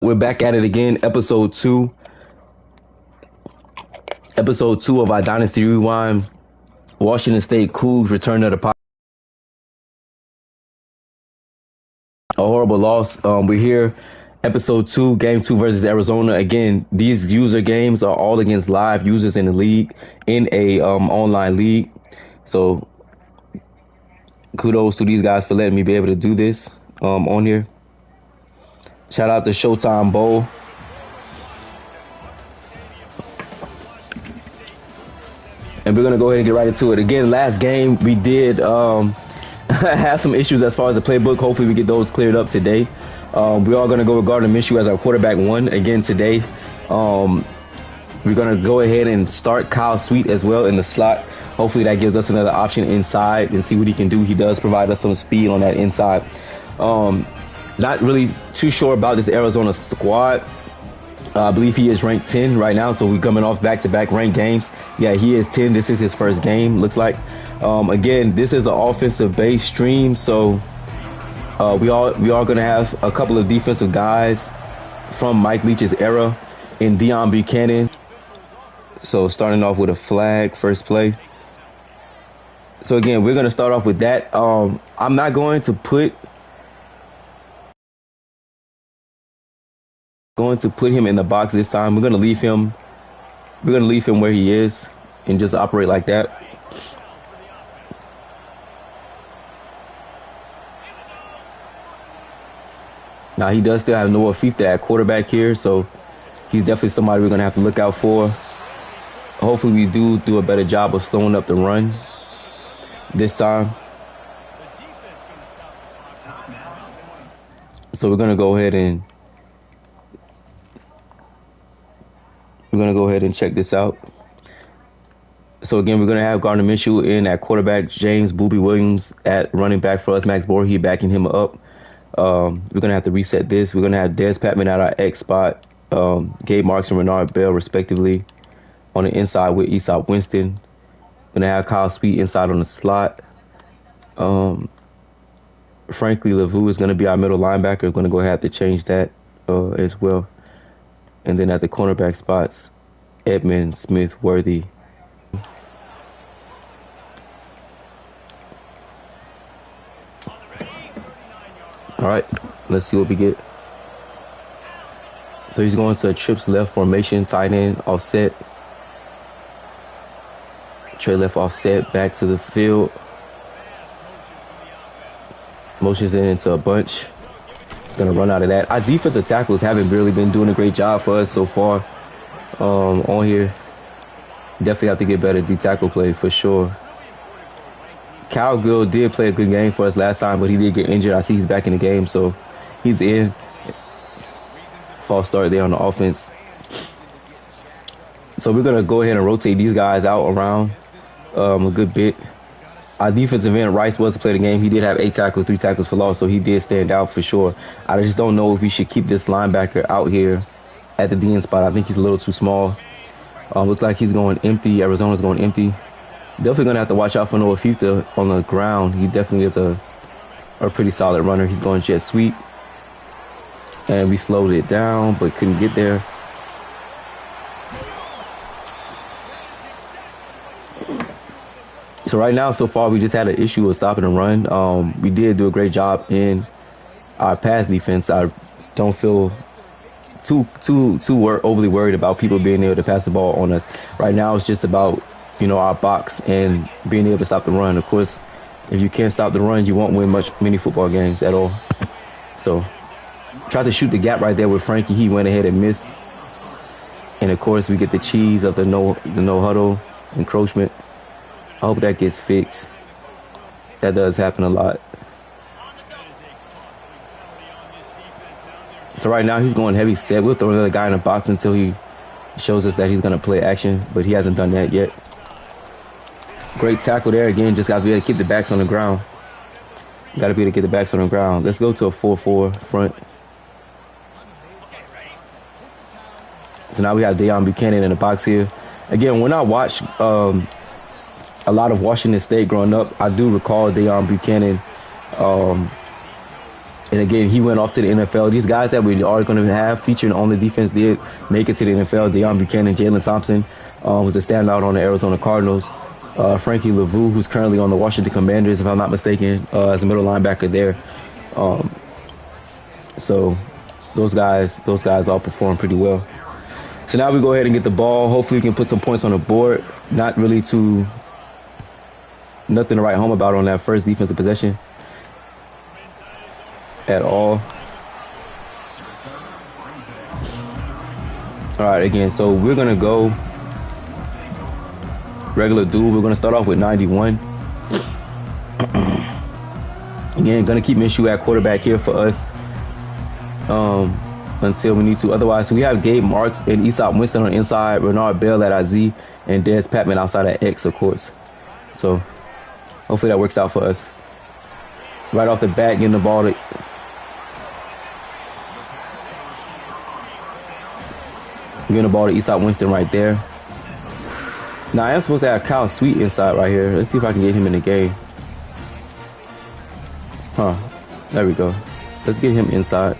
We're back at it again, episode two of our Dynasty Rewind. Washington State Cougs return to the podcast. A horrible loss. We're here, episode 2, game 2 versus Arizona. Again, these user games are all against live users in the league, in a online league. So kudos to these guys for letting me be able to do this on here. Shout out to Showtime Bowl. And we're going to go ahead and get right into it. Again, last game, we did have some issues as far as the playbook. Hopefully, we get those cleared up today. We are going to go with Gardner Minshew as our quarterback one again today. We're going to go ahead and start Kyle Sweet as well in the slot. Hopefully, that gives us another option inside and see what he can do. He does provide us some speed on that inside. Not really too sure about this Arizona squad. I believe he is ranked 10 right now, so we're coming off back-to-back ranked games. Yeah, he is 10. This is his first game, looks like. Again, this is an offensive-based stream, so we are going to have a couple of defensive guys from Mike Leach's era in Deion Buchanan. So starting off with a flag, first play. So again, we're going to start off with that. I'm not going to put him in the box this time. We're going to leave him where he is and just operate like that. Now he does still have Noah Fifta at quarterback here, so he's definitely somebody we're going to have to look out for. Hopefully we do a better job of slowing up the run this time. So we're going to go ahead and check this out. So again, we're going to have Gardner Minshew in at quarterback, James Booby Williams at running back for us, Max Borghi backing him up. We're going to have to reset this. We're going to have Des Patman at our X spot, Gabe Marks and Renard Bell respectively on the inside with Easop Winston. Going to have Kyle Sweet inside on the slot. Frankly, Lavu is going to be our middle linebacker. We're going to go ahead to change that as well. And then at the cornerback spots, Edmund, Smith, Worthy. All right, let's see what we get. So he's going to a trips left formation, tight end, offset. Trey left offset, back to the field. Motions into a bunch. He's going to run out of that. Our defensive tackles haven't really been doing a great job for us so far on here. Definitely have to get better D-tackle play for sure. Kyle Gill did play a good game for us last time, but he did get injured. I see he's back in the game, so he's in. False start there on the offense. So we're going to go ahead and rotate these guys out around a good bit. Our defensive end, Rice, was to play the game. He did have 8 tackles, 3 tackles for loss, so he did stand out for sure. I just don't know if we should keep this linebacker out here at the DN spot. I think he's a little too small. Looks like he's going empty. Arizona's going empty. Definitely going to have to watch out for Noah Fifta on the ground. He definitely is a pretty solid runner. He's going jet sweep. And we slowed it down, but couldn't get there. So right now, so far, we just had an issue with stopping the run. We did do a great job in our pass defense. I don't feel too overly worried about people being able to pass the ball on us. Right now, it's just about, our box and being able to stop the run. Of course, if you can't stop the run, you won't win many football games at all. So, tried to shoot the gap right there with Frankie. He went ahead and missed. And of course, we get the cheese of the no huddle encroachment. I hope that gets fixed. That does happen a lot. So right now he's going heavy set. We'll throw another guy in the box until he shows us that he's going to play action, but he hasn't done that yet. Great tackle there again. Just got to be able to keep the backs on the ground. Got to be able to get the backs on the ground. Let's go to a 4-4 front. So now we have Deion Buchanan in the box here. Again, when I watch a lot of Washington State growing up, I do recall Deion Buchanan And again, he went off to the NFL. These guys that we are going to have featuring on the defense did make it to the NFL. Deion Buchanan, Jalen Thompson was a standout on the Arizona Cardinals. Frankie Lavu, who's currently on the Washington Commanders, if I'm not mistaken, as a middle linebacker there. So those guys all performed pretty well. So now we go ahead and get the ball. Hopefully we can put some points on the board. Not really nothing to write home about on that first defensive possession at all. All right, again, so we're going to go regular duel. We're going to start off with 91. Again, going to keep Minshew at quarterback here for us until we need to. Otherwise, so we have Gabe Marks and Aesop Winston on the inside, Renard Bell at IZ, and Dez Patman outside at X, of course. So hopefully that works out for us. Right off the bat, getting the ball to Aesop Winston right there. Now I am supposed to have Kyle Sweet inside right here. Let's see if I can get him in the game. There we go. Let's get him inside.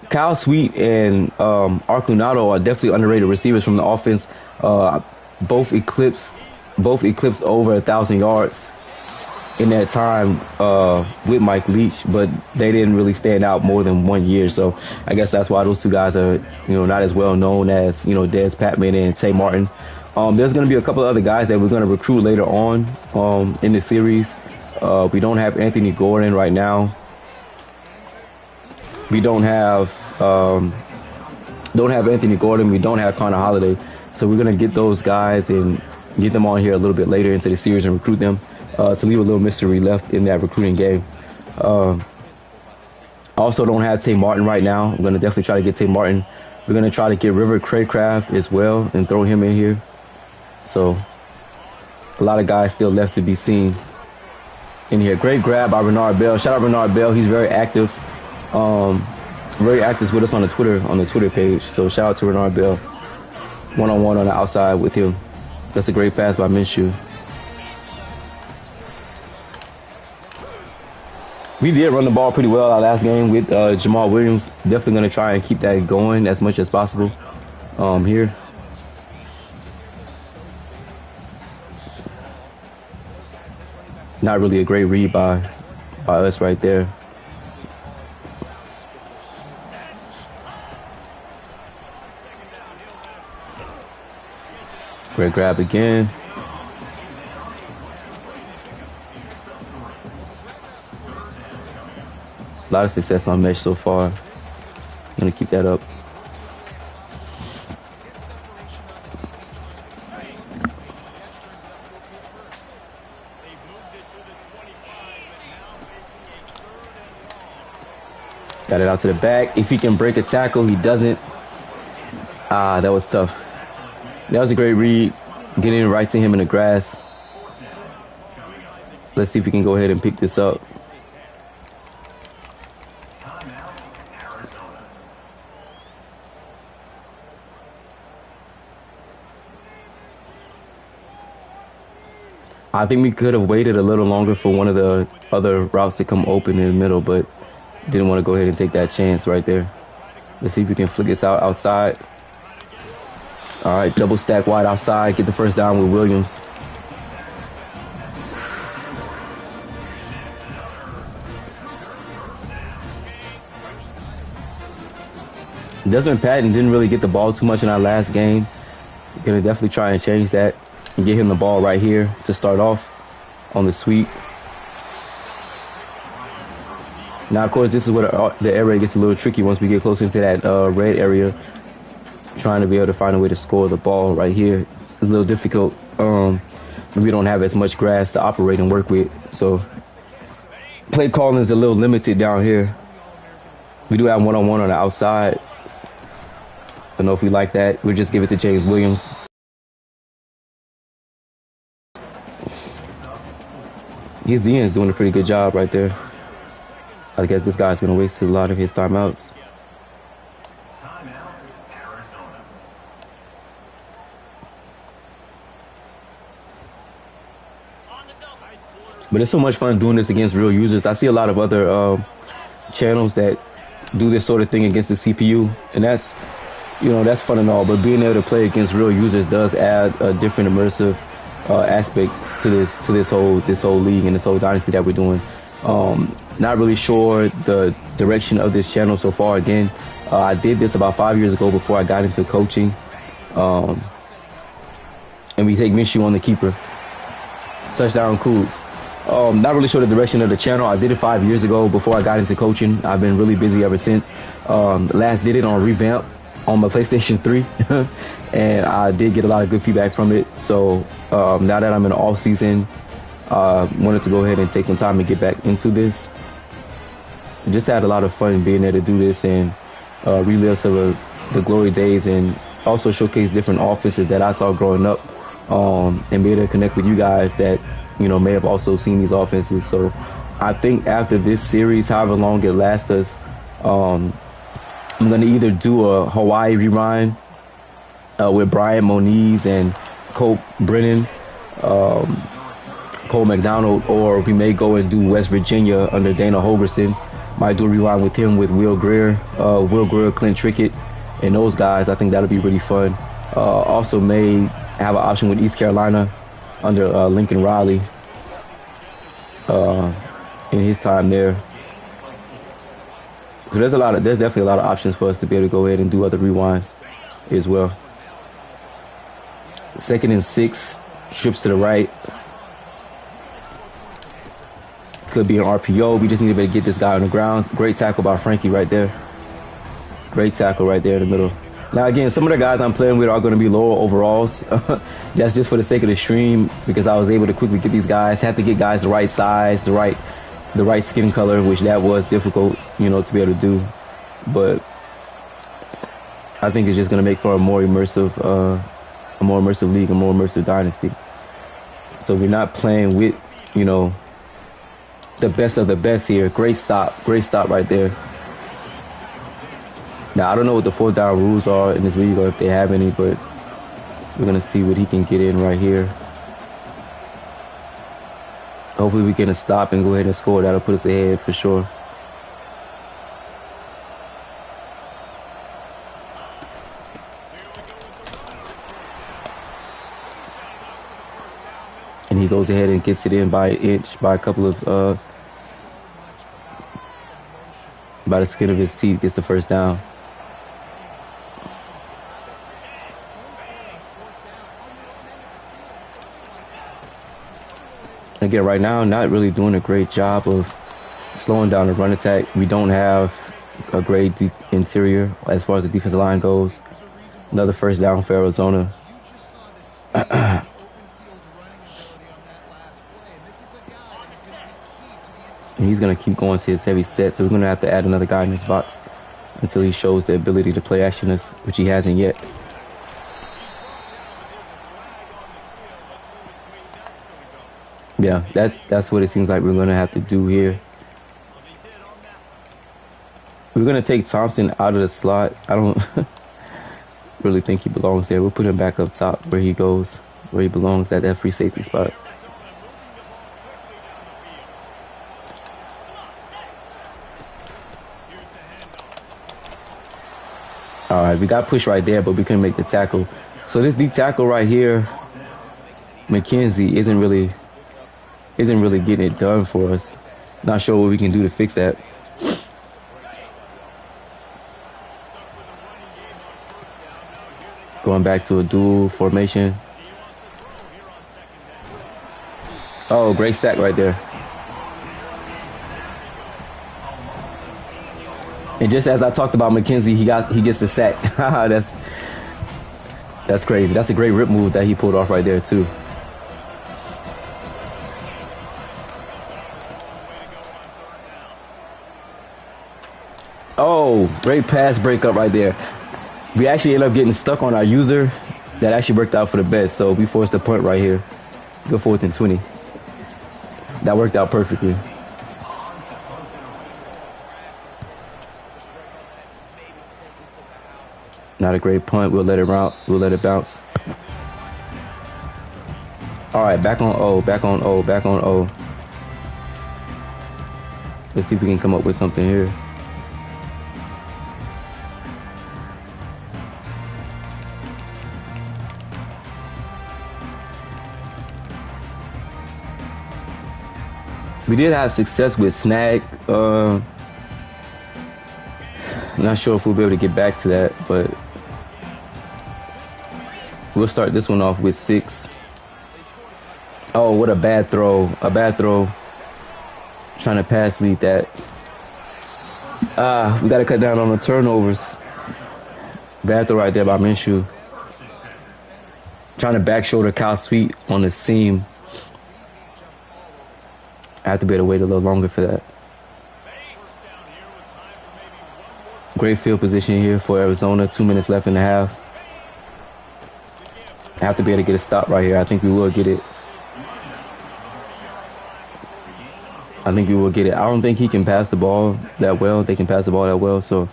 Kyle Sweet and Arcunado are definitely underrated receivers from the offense. Both eclipsed over 1,000 yards in that time with Mike Leach, but they didn't really stand out more than 1 year. So I guess that's why those two guys are, not as well known as, Dez Patman and Tay Martin. There's going to be a couple of other guys that we're going to recruit later on in the series. We don't have Anthony Gordon right now. We don't have Anthony Gordon. We don't have Connor Holiday. So we're going to get those guys and get them on here a little bit later into the series and recruit them to leave a little mystery left in that recruiting game. I also don't have Tay Martin right now. I'm going to definitely try to get Tay Martin. We're going to try to get River Craycraft as well and throw him in here. So a lot of guys still left to be seen in here. Great grab by Renard Bell. Shout out Renard Bell. He's very active. Very active with us on the Twitter page. So shout out to Renard Bell. One-on-one on the outside with him. That's a great pass by Minshew. We did run the ball pretty well our last game with Jamal Williams. Definitely going to try and keep that going as much as possible here. Not really a great read by us right there. Great grab again. A lot of success on mesh so far. I'm going to keep that up. Got it out to the back. If he can break a tackle, he doesn't. That was tough. That was a great read. Getting it right to him in the grass. Let's see if we can go ahead and pick this up. I think we could have waited a little longer for one of the other routes to come open in the middle, but didn't want to go ahead and take that chance right there. Let's see if we can flick this outside. All right, double stack wide outside. Get the first down with Williams. Desmond Patton didn't really get the ball too much in our last game. We're going to definitely try and change that and get him the ball right here to start off on the sweep. Now, of course, this is where the air raid gets a little tricky once we get closer into that red area. Trying to be able to find a way to score the ball right here is a little difficult. We don't have as much grass to operate and work with. So play calling is a little limited down here. We do have one-on-one on the outside. I don't know if we like that. We'll just give it to James Williams. His DN is doing a pretty good job right there. I guess this guy's going to waste a lot of his timeouts. But it's so much fun doing this against real users. I see a lot of other channels that do this sort of thing against the CPU, and that's, you know, that's fun and all. But being able to play against real users does add a different immersive aspect to this whole league and this whole dynasty that we're doing. Not really sure the direction of this channel so far. Again, I did this about 5 years ago before I got into coaching, and we take Minshew on the keeper. Touchdown Cougs. Not really sure the direction of the channel. I did it 5 years ago before I got into coaching. I've been really busy ever since. Last did it on Revamp on my PlayStation 3, and I did get a lot of good feedback from it. So now that I'm in the off season, wanted to go ahead and take some time to get back into this. Just had a lot of fun being there to do this and relive some of the glory days, and also showcase different offenses that I saw growing up, and be able to connect with you guys that, you know, may have also seen these offenses. So I think after this series, however long it lasts us, I'm going to either do a Hawaii rewind with Brian Moniz and Colt Brennan, Cole McDonald, or we may go and do West Virginia under Dana Holgerson. Might do a rewind with him with Will Greer, Clint Trickett, and those guys. I think that'll be really fun. Also may have an option with East Carolina under Lincoln Riley in his time there. So there's definitely a lot of options for us to be able to go ahead and do other rewinds as well. 2nd and 6, trips to the right. Could be an RPO. We just need to be able to get this guy on the ground. Great tackle by Frankie right there. Great tackle right there in the middle. Now again, some of the guys I'm playing with are going to be lower overalls. That's just for the sake of the stream, because I was able to quickly get these guys. Had to get guys the right size, the right skin color, which that was difficult, you know, to be able to do. But I think it's just going to make for a more immersive league, a more immersive dynasty. So we're not playing with, you know, the best of the best here. Great stop right there. Now I don't know what the 4th down rules are in this league, or if they have any, but we're gonna see what he can get in right here. Hopefully we get a stop and go ahead and score. That'll put us ahead for sure. And he goes ahead and gets it in by an inch, by a couple of by the skin of his teeth, gets the first down. Again, right now, not really doing a great job of slowing down the run attack. We don't have a great interior as far as the defensive line goes. Another first down for Arizona. And he's going to keep going to his heavy set, so we're going to have to add another guy in his box until he shows the ability to play actionness, which he hasn't yet. Yeah, that's what it seems like we're going to have to do here. We're going to take Thompson out of the slot. I don't really think he belongs there. We'll put him back up top where he goes, where he belongs, at that free safety spot. All right, we got pushed right there, but we couldn't make the tackle. So this deep tackle right here, McKenzie, isn't really getting it done for us. Not sure what we can do to fix that. Going back to a dual formation. Oh, great sack right there. And just as I talked about McKenzie, he gets the sack. That's crazy. That's a great rip move that he pulled off right there too. Oh, great pass breakup right there. We actually ended up getting stuck on our user. That actually worked out for the best. So we forced a punt right here. Go 4th and 20. That worked out perfectly. Not a great punt. We'll let it route. We'll let it bounce. All right, back on O. Back on O. Back on O. Let's see if we can come up with something here. We did have success with snag. Not sure if we'll be able to get back to that, but we'll start this one off with 6. Oh, what a bad throw. A bad throw. Trying to pass lead that. We got to cut down on the turnovers. Bad throw right there by Minshew. Trying to back shoulder Kyle Sweet on the seam. I have to be able to wait a little longer for that. Great field position here for Arizona. 2 minutes left in the half. I have to be able to get a stop right here. I think we will get it. I don't think he can pass the ball that well. They can pass the ball that well. So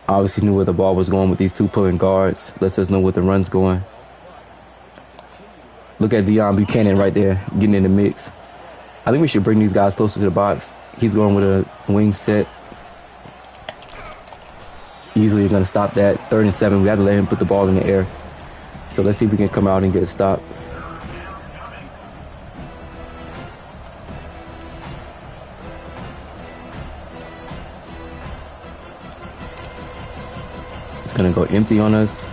obviously knew where the ball was going with these 2 pulling guards. Lets us know where the run's going. Look at Deion Buchanan right there getting in the mix. I think we should bring these guys closer to the box. He's going with a wing set. Easily going to stop that. 3rd and 7. We have to let him put the ball in the air. So let's see if we can come out and get a stop. It's going to go empty on us.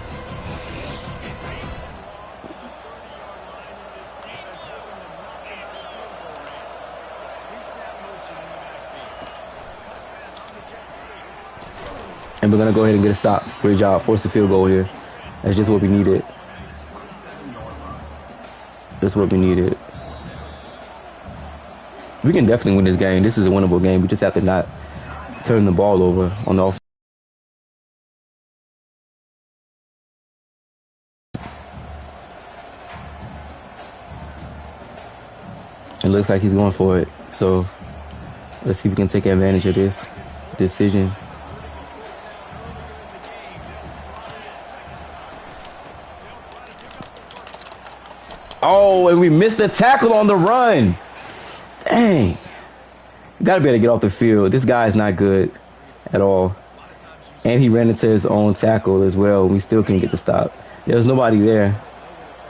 And we're going to go ahead and get a stop. Great job. Force the field goal here. That's just what we needed. That's what we needed. We can definitely win this game. This is a winnable game. We just have to not turn the ball over on the offense. It looks like he's going for it. So let's see if we can take advantage of this decision. Oh, and we missed the tackle on the run. Dang. Got to be able to get off the field. This guy is not good at all. And he ran into his own tackle as well. We still couldn't get the stop. There was nobody there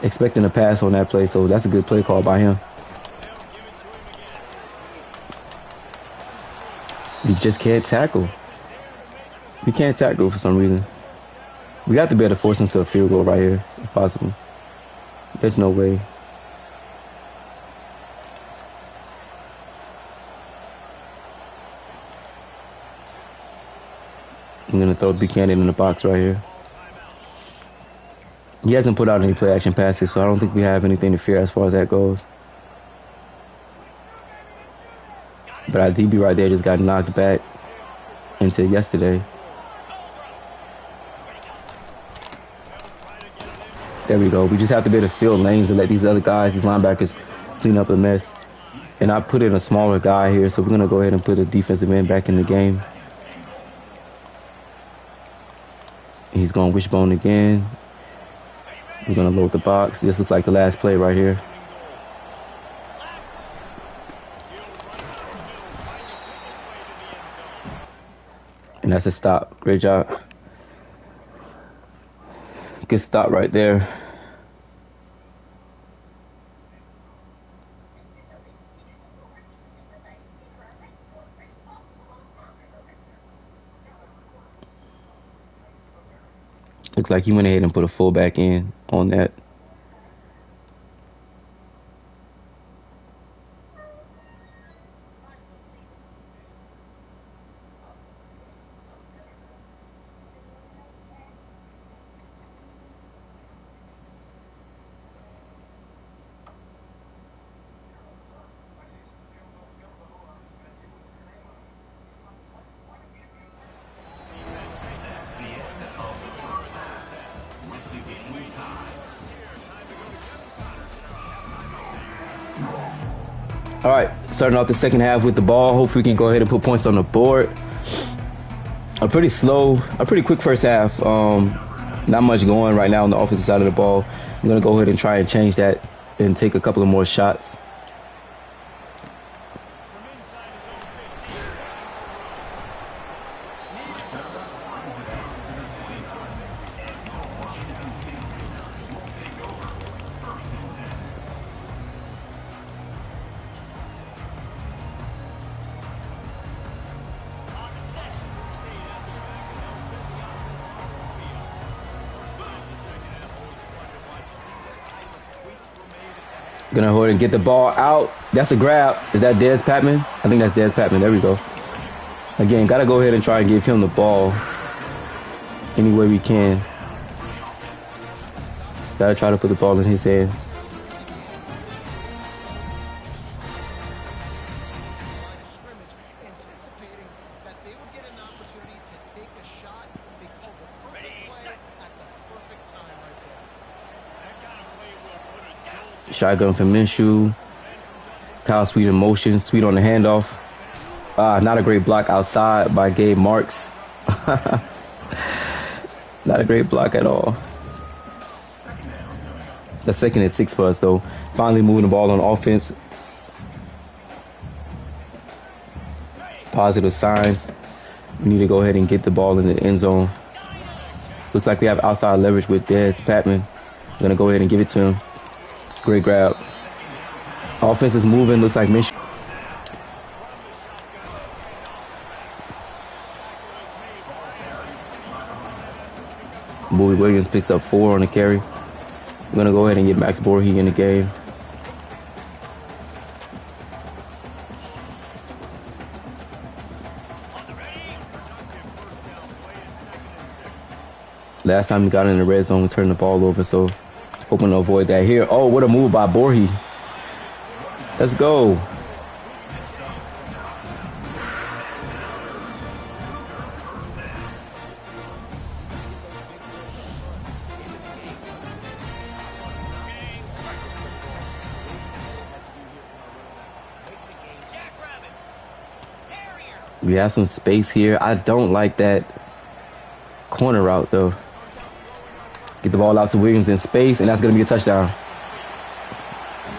expecting a pass on that play, so that's a good play call by him. We just can't tackle. We can't tackle for some reason. We got to be able to force him to a field goal right here, if possible. There's no way. I'm going to throw Buchanan in the box right here. He hasn't put out any play action passes, so I don't think we have anything to fear as far as that goes. But our DB right there just got knocked back into yesterday. There we go. We just have to be able to fill lanes and let these other guys, these linebackers, clean up a mess. And I put in a smaller guy here, so we're going to go ahead and put a defensive end back in the game. He's going wishbone again. We're going to load the box. This looks like the last play right here. And that's a stop. Great job. Good stop right there. Looks like he went ahead and put a fullback in on that. All right, starting off the second half with the ball. Hopefully we can go ahead and put points on the board. A pretty quick first half. Not much going right now on the offensive side of the ball. I'm going to go ahead and try and change that and take a couple of more shots. Gonna go ahead and get the ball out. That's a grab. Is that Dez Patman? I think that's Dez Patman. There we go. Again, gotta go ahead and try and give him the ball any way we can. Gotta try to put the ball in his hand. Shotgun for Minshew. Kyle Sweet in motion. Sweet on the handoff. Not a great block outside by Gabe Marks. Not a great block at all. The 2nd and 6 for us, though. Finally moving the ball on offense. Positive signs. We need to go ahead and get the ball in the end zone. Looks like we have outside leverage with Dez Patman. I'm going to go ahead and give it to him. Great grab. Offense is moving. Looks like Minshew. Bowie Williams picks up 4 on the carry. We're going to go ahead and get Max Borghi in the game. Last time we got in the red zone, we turned the ball over, so hoping to avoid that here. Oh, what a move by Borghi. Let's go. We have some space here. I don't like that corner route, though. Get the ball out to Williams in space, and that's going to be a touchdown.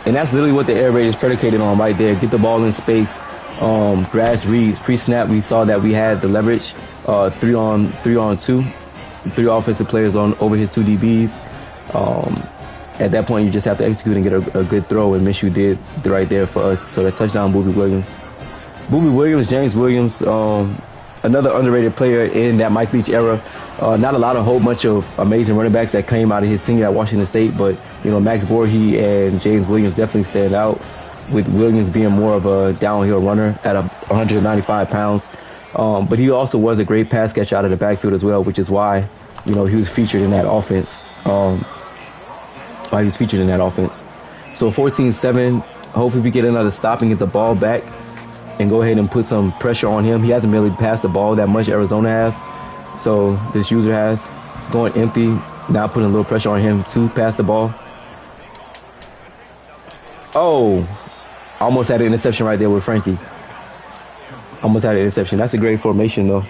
And that's literally what the air raid is predicated on right there. Get the ball in space. Grass reads. Pre-snap, we saw that we had the leverage. 3 on 2. 3 offensive players on over his 2 DBs. At that point, you just have to execute and get a good throw, and Minshew did right there for us. So that touchdown, Boobie Williams. Boobie Williams, James Williams, another underrated player in that Mike Leach era. Not a whole bunch of amazing running backs that came out of his tenure at Washington State, but Max Borghi and James Williams definitely stand out, with Williams being more of a downhill runner at 195 pounds. But he also was a great pass catcher out of the backfield as well, which is why he was featured in that offense. Why he was featured in that offense. So 14-7. Hopefully we get another stop and get the ball back and go ahead and put some pressure on him. He hasn't really passed the ball that much. Arizona has. So this user has. It's going empty. Now putting a little pressure on him to pass the ball. Oh, almost had an interception right there with Frankie. Almost had an interception. That's a great formation, though.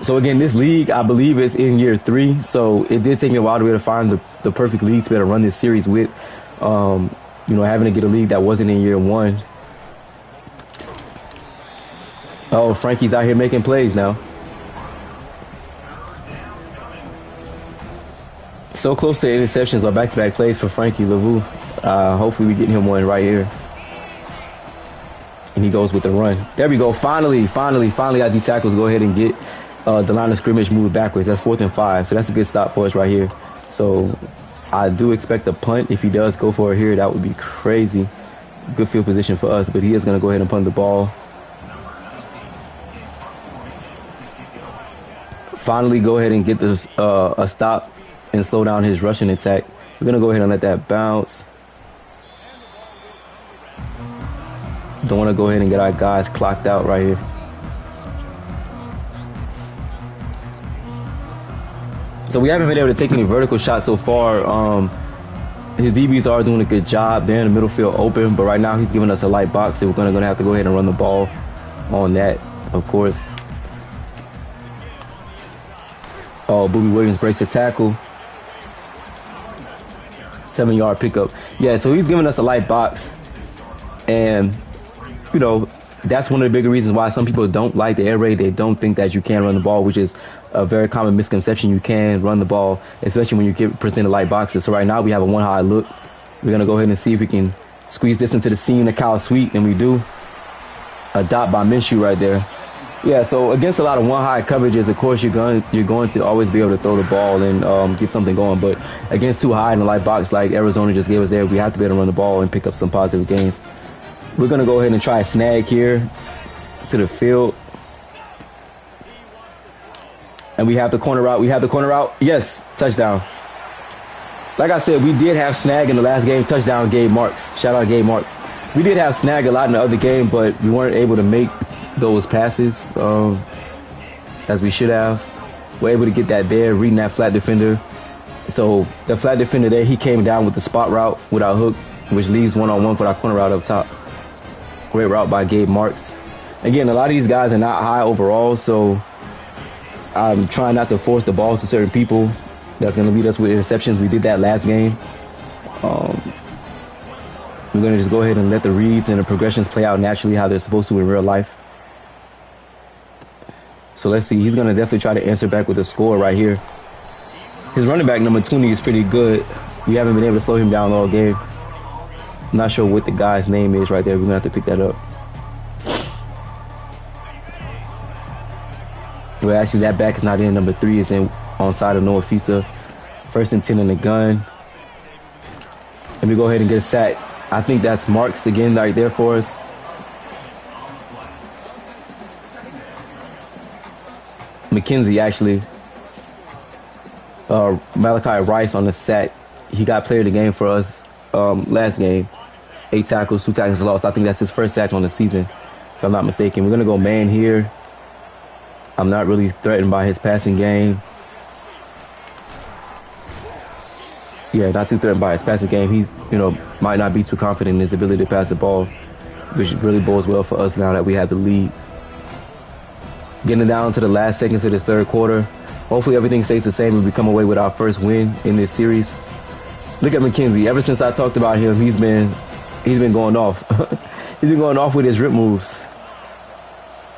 So again, this league, I believe, is in year 3. So it did take me a while to be able to find the perfect league to be able to run this series with. Having to get a league that wasn't in year 1. Oh, Frankie's out here making plays now. So close to interceptions or back-to-back plays for Frankie Lavu. Hopefully we get him one right here. And he goes with the run. There we go. Finally, our D tackles go ahead and get the line of scrimmage moved backwards. That's 4th and 5. So that's a good stop for us right here. So I do expect a punt. If he does go for it here, that would be crazy. Good field position for us, but he is going to go ahead and punt the ball. Finally go ahead and get this a stop and slow down his rushing attack. We're going to go ahead and let that bounce. Don't want to go ahead and get our guys clocked out right here. So we haven't been able to take any vertical shots so far. His DBs are doing a good job. They're in the middle field open, but right now he's giving us a light box, so we're going to have to go ahead and run the ball on that, of course. Oh, Boobie Williams breaks a tackle. 7-yard pickup. Yeah, so he's giving us a light box. And, that's one of the bigger reasons why some people don't like the air raid. They don't think that you can run the ball, which is a very common misconception. You can run the ball, especially when you get presented light boxes. So right now we have a one-high look. We're going to go ahead and see if we can squeeze this into the seam of Kyle Sweet, and we do. A dot by Minshew right there. Yeah, so against a lot of one high coverages, of course you're going to always be able to throw the ball and get something going. But against too high in the light box, like Arizona just gave us there, we have to be able to run the ball and pick up some positive gains. We're gonna go ahead and try a snag here to the field, and we have the corner route. We have the corner route. Yes, touchdown. Like I said, we did have snag in the last game. Touchdown, Gabe Marks. Shout out Gabe Marks. We did have snag a lot in the other game, but we weren't able to make those passes as we should have. We're able to get that there, reading that flat defender. So the flat defender there, he came down with the spot route without hook, which leaves one-on-one for our corner route up top. Great route by Gabe Marks. Again, a lot of these guys are not high overall, so I'm trying not to force the ball to certain people. That's going to lead us with interceptions. We did that last game. We're going to just go ahead and let the reads and the progressions play out naturally how they're supposed to in real life. So let's see. He's going to definitely try to answer back with a score right here. His running back, number 20, is pretty good. We haven't been able to slow him down all game. I'm not sure what the guy's name is right there. We're going to have to pick that up. Well, actually, that back is not in. Number 3 is in on side of Noah Fita. 1st and 10 in the gun. Let me go ahead and get a sack. I think that's Marks again right there for us. McKenzie, actually. Malachi Rice on the sack. He got player of the game for us last game. 8 tackles, 2 tackles lost. I think that's his first sack on the season, if I'm not mistaken. We're going to go man here. I'm not really threatened by his passing game. Yeah, not too threatened by his passing game. He's, might not be too confident in his ability to pass the ball, which really bodes well for us now that we have the lead. Getting down to the last seconds of this third quarter. Hopefully everything stays the same and we come away with our first win in this series. Look at McKenzie. Ever since I talked about him, he's been going off. He's been going off with his rip moves.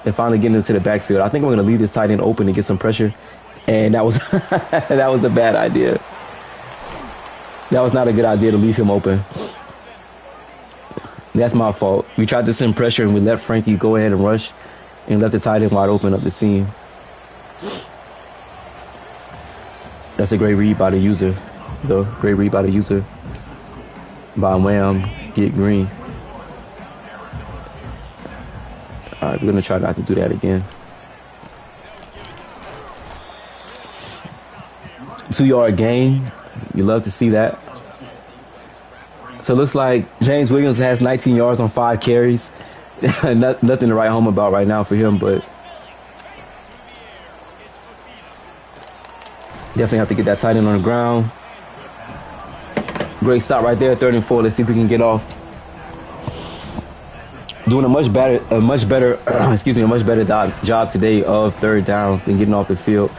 And finally getting into the backfield. I think I'm going to leave this tight end open and get some pressure. And that was that was a bad idea. That was not a good idea to leave him open. That's my fault. We tried to send pressure and we let Frankie go ahead and rush and left the tight end wide open up the seam. That's a great read by the user. Though. Great read by the user. By Wham, get Green. All right, we're going to try not to do that again. 2-yard gain. You love to see that. So it looks like James Williams has 19 yards on 5 carries. Nothing to write home about right now for him, but definitely have to get that tight end on the ground. Great stop right there, 3rd and 4. Let's see if we can get off. Doing a much better job today of 3rd downs and getting off the field.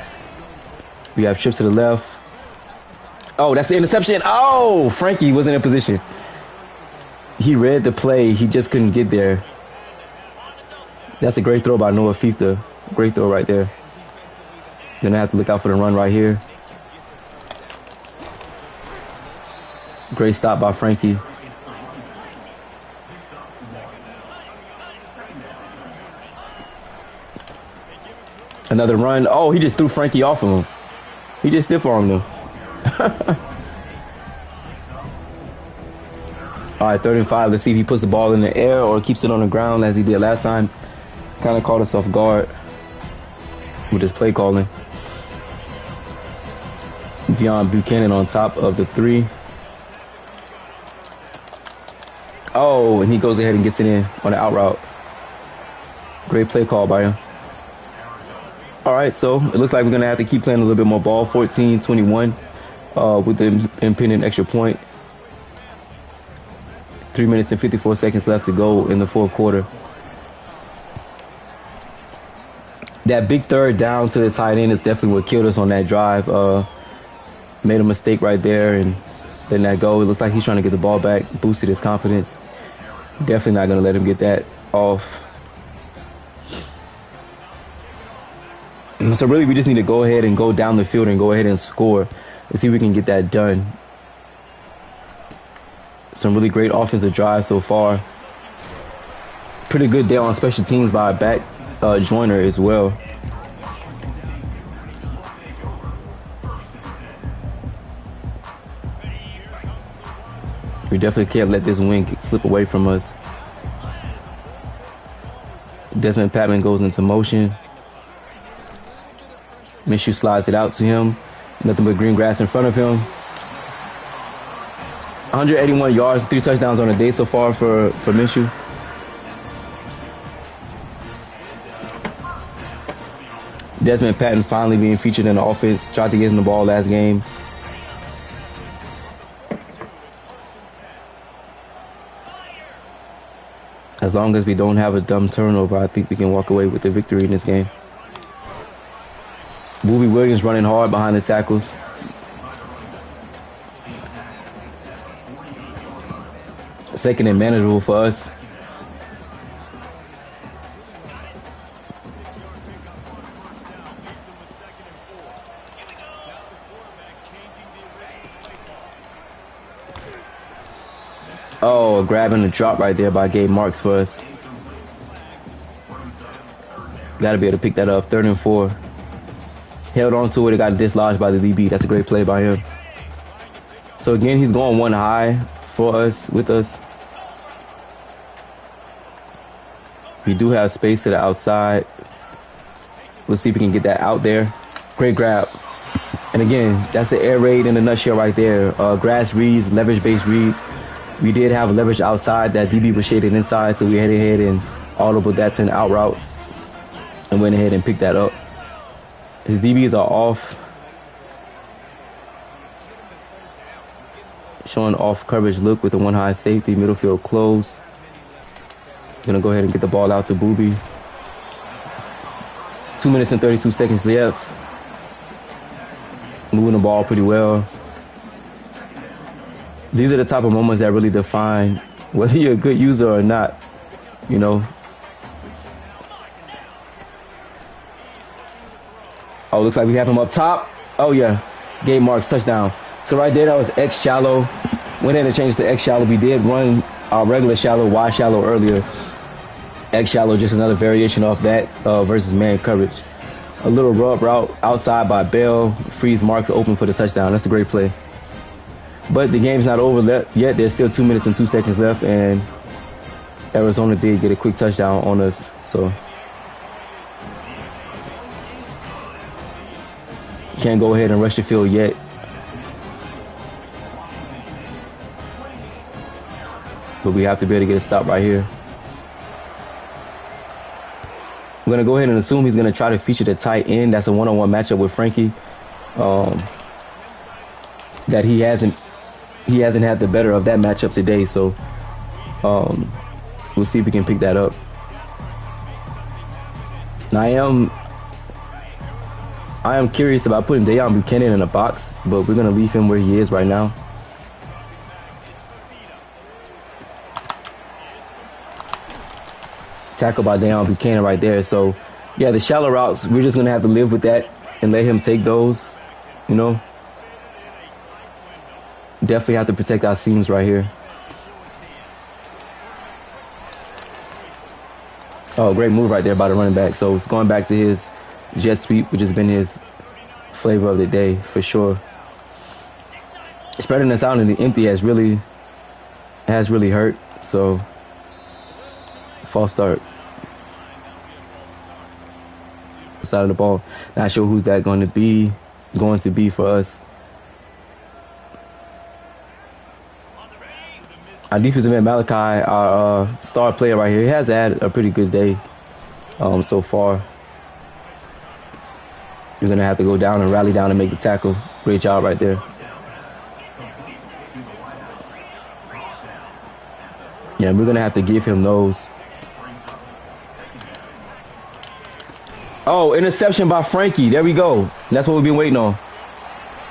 We have trips to the left. Oh, that's the interception. Oh, Frankie wasn't in position. He read the play. He just couldn't get there. That's a great throw by Noah Fifta. Great throw right there. Gonna have to look out for the run right here. Great stop by Frankie. Another run. Oh, he just threw Frankie off of him. He just stiff armed him. All right, 3rd and 5. Let's see if he puts the ball in the air or keeps it on the ground as he did last time. Kind of caught us off guard with his play calling. Deion Buchanan on top of the 3. Oh, and he goes ahead and gets it in on the out route. Great play call by him. All right, so it looks like we're going to have to keep playing a little bit more ball. 14-21 with the impending extra point. 3 minutes and 54 seconds left to go in the 4th quarter. That big 3rd down to the tight end is definitely what killed us on that drive. Made a mistake right there and letting that go. It looks like he's trying to get the ball back, boosted his confidence. Definitely not going to let him get that off. So really, we just need to go ahead and go down the field and go ahead and score. Let's see if we can get that done. Some really great offensive drives so far. Pretty good day on special teams by our back. Joyner as well. We definitely can't let this win slip away from us. Desmond Patman goes into motion. Minshew slides it out to him. Nothing but green grass in front of him. 181 yards, 3 touchdowns on the day so far for Minshew. Desmond Patman finally being featured in the offense. Tried to get him the ball last game. As long as we don't have a dumb turnover, I think we can walk away with the victory in this game. Booby Williams running hard behind the tackles. Second and manageable for us. Oh, grabbing a drop right there by Gabe Marks for us. Got to be able to pick that up. 3rd and 4. Held on to it. It got dislodged by the DB. That's a great play by him. So again, he's going one high for us, with us. We do have space to the outside. We'll see if we can get that out there. Great grab. And again, that's the air raid in a nutshell right there. Grass reads, leverage-based reads. We did have leverage outside. That DB was shaded inside, so we headed ahead and audible that to an out route and went ahead and picked that up. His DBs are off. Showing off coverage look with the one high safety, middle field close. Gonna go ahead and get the ball out to Booby. 2 minutes and 32 seconds left. Moving the ball pretty well. These are the type of moments that really define whether you're a good user or not, you know. Oh, looks like we have him up top. Oh, yeah. Gabe Marks, touchdown. So right there, that was X shallow. Went ahead and changed to X shallow. We did run our regular shallow, Y shallow earlier. X shallow, just another variation off that versus man coverage. A little rub route outside by Bell. Frees Marks open for the touchdown. That's a great play. But the game's not over yet. There's still 2 minutes and 2 seconds left, and Arizona did get a quick touchdown on us. So can't go ahead and rush the field yet. But we have to be able to get a stop right here. I'm going to go ahead and assume he's going to try to feature the tight end. That's a one-on-one matchup with Frankie. That he hasn't had the better of that matchup today. So we'll see if we can pick that up. Now I am curious about putting Deon Buchanan in a box, but we're going to leave him where he is right now. Tackle by Deon Buchanan right there. So, yeah, the shallow routes, we're just going to have to live with that and let him take those, you know. Definitely have to protect our seams right here. Oh, great move right there by the running back. So it's going back to his jet sweep, which has been his flavor of the day for sure. Spreading us out in the empty has really hurt. So false start. Side of the ball. Not sure who's that going to be for us. Our defensive man Malachi, our star player right here, he has had a pretty good day so far. You're going to have to go down and rally down and make the tackle. Great job right there. Yeah, we're going to have to give him those. Oh, interception by Frankie. There we go. That's what we've been waiting on.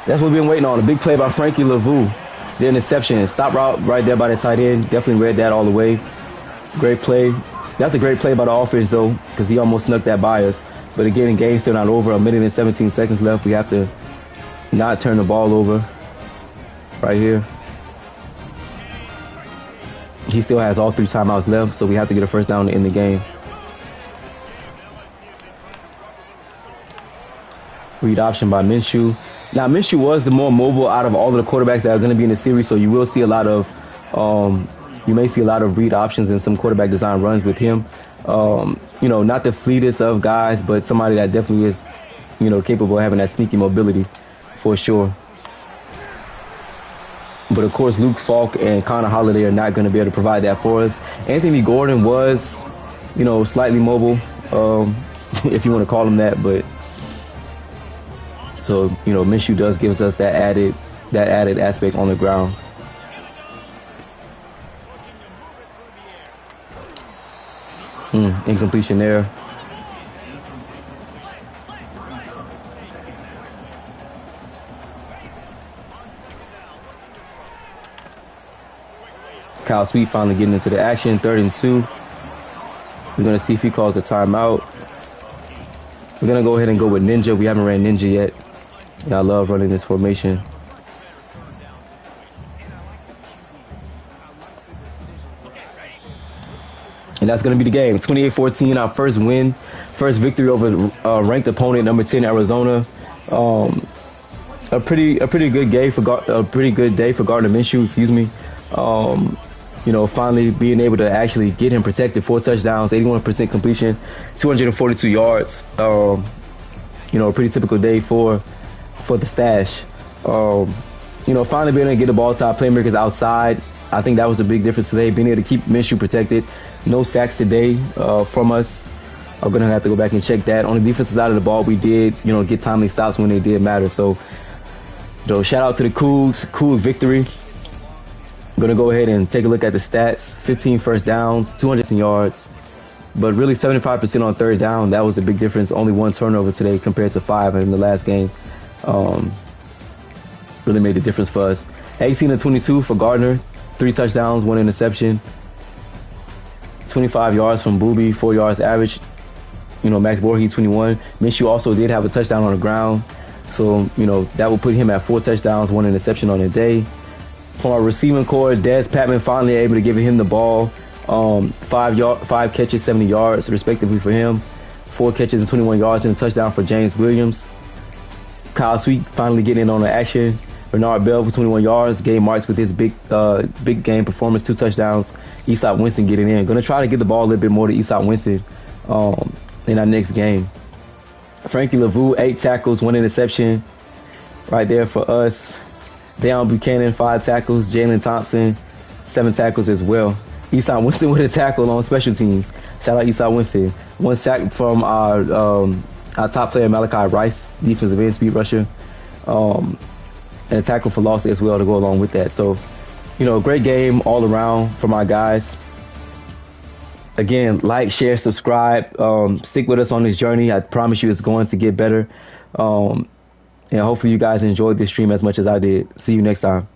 That's what we've been waiting on. A big play by Frankie Lavu. The interception. Stop route right there by the tight end. Definitely read that all the way. Great play. That's a great play by the offense, though, because he almost snuck that by us. But again, the game's still not over. 1 minute and 17 seconds left. We have to not turn the ball over right here. He still has all 3 timeouts left, so we have to get a first down to end the game. Read option by Minshew. Now, Minshew was the more mobile out of all of the quarterbacks that are going to be in the series, so you will see a lot of, you may see a lot of read options and some quarterback design runs with him. You know, not the fleetest of guys, but somebody that definitely is, you know, capable of having that sneaky mobility for sure. But of course, Luke Falk and Connor Holiday are not going to be able to provide that for us. Anthony Gordon was, you know, slightly mobile, if you want to call him that, but so, you know, Minshew does give us that added aspect on the ground. Incompletion there. Kyle Sweet finally getting into the action. 3rd and 2. We're going to see if he calls a timeout. We're going to go ahead and go with Ninja. We haven't ran Ninja yet. And I love running this formation. And that's going to be the game. 28-14, our first win. First victory over ranked opponent, number 10, Arizona. A pretty good day for Gardner Minshew, excuse me. You know, finally being able to actually get him protected. 4 touchdowns, 81% completion, 242 yards. You know, a pretty typical day for the stash. You know, finally being able to get the ball to our playmakers outside. I think that was a big difference today, being able to keep Minshew protected. No sacks today from us. I'm going to have to go back and check that. On the defensive side of the ball, we did, you know, get timely stops when they did matter. So, you know, shout out to the Cougs. Cool victory. I'm going to go ahead and take a look at the stats. 15 first downs, 200 yards, but really 75% on 3rd down. That was a big difference. Only 1 turnover today compared to 5 in the last game. Really made a difference for us. 18-22 for Gardner. 3 touchdowns, 1 interception. 25 yards from Booby, 4 yards average. You know, Max Voorhees, 21. Minshew also did have a touchdown on the ground. So, you know, that will put him at 4 touchdowns, 1 interception on the day. From our receiving core, Dez Patman finally able to give him the ball. 5 catches, 70 yards, respectively for him. 4 catches and 21 yards and a touchdown for James Williams. Kyle Sweet finally getting in on the action. Bernard Bell for 21 yards. Gabe Marks with his big game performance, 2 touchdowns. Eastside Winston getting in. Going to try to get the ball a little bit more to Eastside Winston in our next game. Frankie Lavu, 8 tackles, 1 interception. Right there for us. Deion Buchanan, 5 tackles. Jalen Thompson, 7 tackles as well. Eastside Winston with a tackle on special teams. Shout out Eastside Winston. 1 sack from our top player, Malachi Rice, defensive end speed rusher. And a tackle for loss as well to go along with that. So, you know, great game all around from our guys. Again, like, share, subscribe. Stick with us on this journey. I promise you it's going to get better. And hopefully you guys enjoyed this stream as much as I did. See you next time.